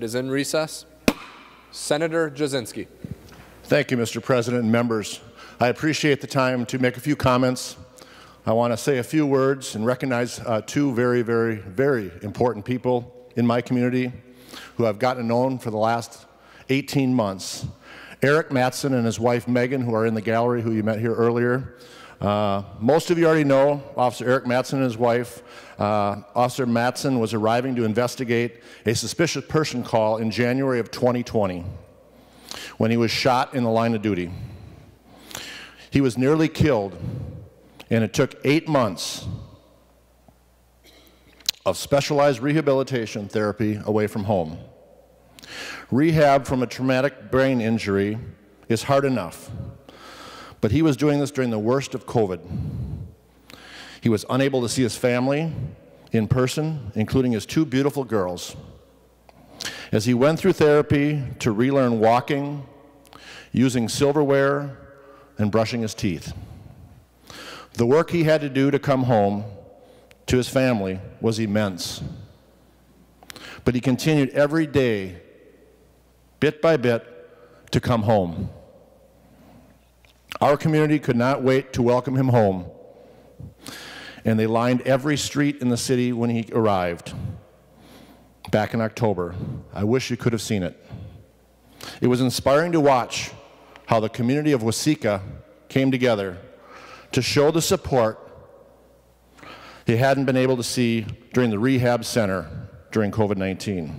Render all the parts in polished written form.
is in recess. Senator Jasinski. Thank you, Mr. President and members. I appreciate the time to make a few comments. I want to say a few words and recognize two very, very, very important people in my community who I've gotten to know for the last 18 months. Arik Matson and his wife Megan, who are in the gallery, who you met here earlier. Most of you already know Officer Arik Matson and his wife. Officer Matson was arriving to investigate a suspicious person call in January of 2020 when he was shot in the line of duty. He was nearly killed, and it took 8 months of specialized rehabilitation therapy away from home. Rehab from a traumatic brain injury is hard enough, but he was doing this during the worst of COVID. He was unable to see his family in person, including his two beautiful girls. As he went through therapy to relearn walking, using silverware, and brushing his teeth. The work he had to do to come home to his family was immense. But he continued every day, bit by bit, to come home. Our community could not wait to welcome him home, and they lined every street in the city when he arrived back in October. I wish you could have seen it. It was inspiring to watch how the community of Waseca came together to show the support he hadn't been able to see during the rehab center during COVID-19.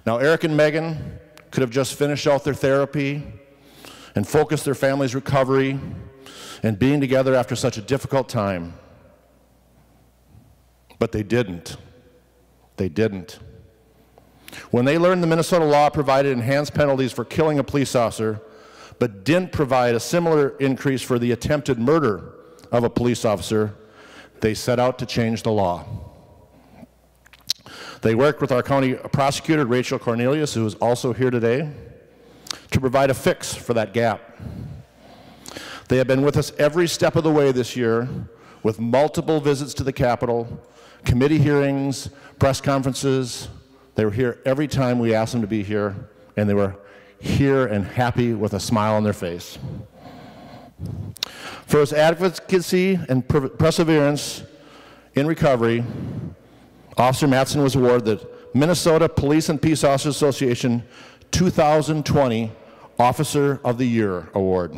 Now, Arik and Megan could have just finished out their therapy and focused their family's recovery and being together after such a difficult time. But they didn't. They didn't. When they learned the Minnesota law provided enhanced penalties for killing a police officer, but didn't provide a similar increase for the attempted murder of a police officer, they set out to change the law. They worked with our county prosecutor, Rachel Cornelius, who is also here today, to provide a fix for that gap. They have been with us every step of the way this year, with multiple visits to the Capitol, committee hearings, press conferences. They were here every time we asked them to be here, and they were here and happy with a smile on their face. For his advocacy and perseverance in recovery, Officer Matson was awarded the Minnesota Police and Peace Officers Association 2020 Officer of the Year Award.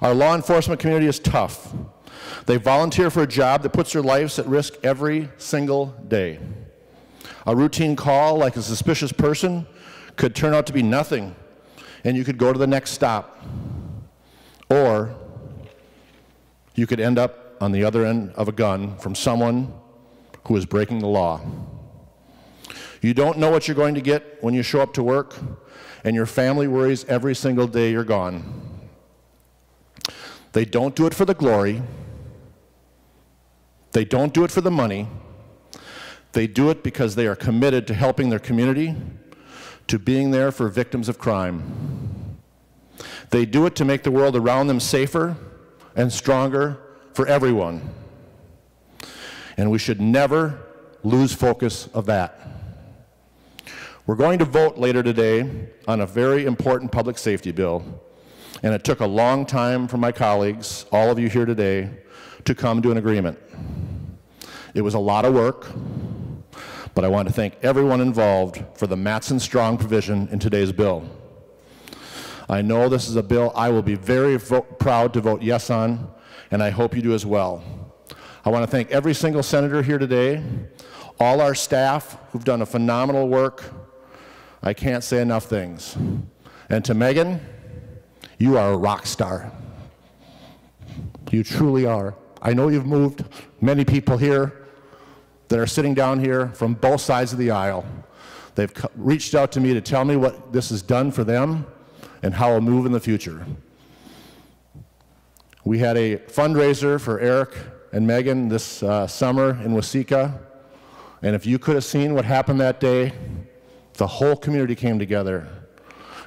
Our law enforcement community is tough. They volunteer for a job that puts their lives at risk every single day. A routine call like a suspicious person could turn out to be nothing, and you could go to the next stop. Or you could end up on the other end of a gun from someone who is breaking the law. You don't know what you're going to get when you show up to work, and your family worries every single day you're gone. They don't do it for the glory. They don't do it for the money. They do it because they are committed to helping their community, to being there for victims of crime. They do it to make the world around them safer and stronger for everyone. And we should never lose focus of that. We're going to vote later today on a very important public safety bill, and it took a long time for my colleagues, all of you here today, to come to an agreement. It was a lot of work, but I want to thank everyone involved for the Matson Strong provision in today's bill. I know this is a bill I will be very proud to vote yes on, and I hope you do as well. I want to thank every single senator here today, all our staff who've done a phenomenal work. I can't say enough things. And to Megan, you are a rock star. You truly are. I know you've moved many people here that are sitting down here from both sides of the aisle. They've reached out to me to tell me what this has done for them and how it'll move in the future. We had a fundraiser for Arik and Megan this summer in Waseca, and if you could have seen what happened that day, the whole community came together.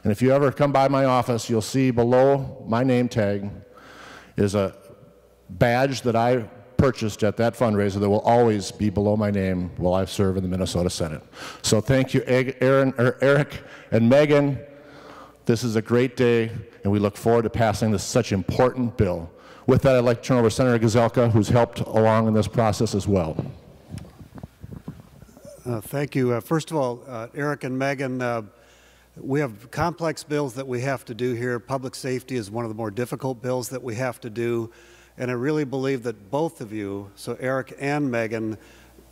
And if you ever come by my office, you'll see below my name tag is a badge that I purchased at that fundraiser that will always be below my name while I serve in the Minnesota Senate. So thank you, Arik and Megan. This is a great day, and we look forward to passing this such important bill. With that, I'd like to turn over to Senator Gazelka, who's helped along in this process as well. Thank you. First of all, Arik and Megan, we have complex bills that we have to do here. Public safety is one of the more difficult bills that we have to do. And I really believe that both of you, so Arik and Megan,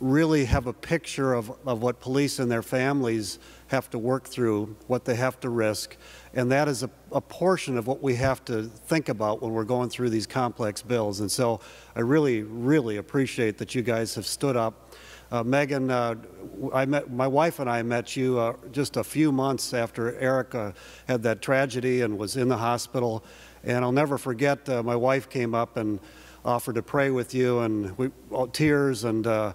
really have a picture of what police and their families have to work through, what they have to risk. And that is a portion of what we have to think about when we're going through these complex bills. And so I really, really appreciate that you guys have stood up. Megan, my wife and I met you just a few months after Arik had that tragedy and was in the hospital. And I'll never forget, my wife came up and offered to pray with you, and tears, and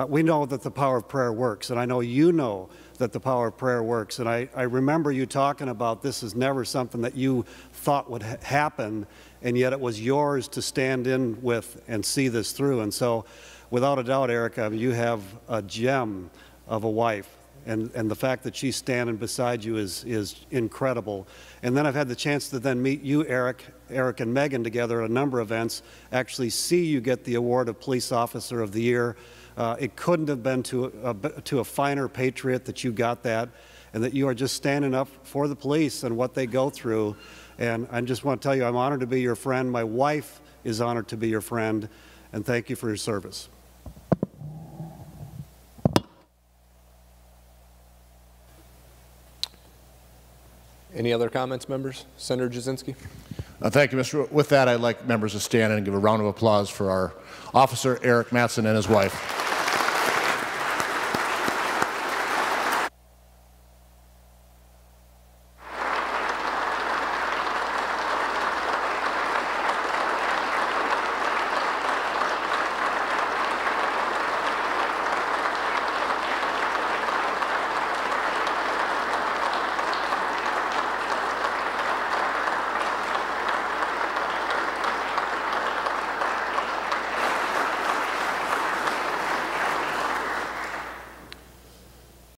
we know that the power of prayer works, and I know you know that the power of prayer works. And I remember you talking about this is never something that you thought would happen, and yet it was yours to stand in with and see this through. And so, without a doubt, Arik, you have a gem of a wife, and the fact that she's standing beside you is incredible. And then I've had the chance to then meet you, Arik and Megan together at a number of events, actually see you get the award of Police Officer of the Year. It couldn't have been to a finer patriot that you got that, and that you are just standing up for the police and what they go through. And I just want to tell you, I'm honored to be your friend. My wife is honored to be your friend, and thank you for your service. Any other comments, members? Senator Jasinski. Thank you, Mr. With that, I'd like members to stand and give a round of applause for our Officer Arik Matson and his wife.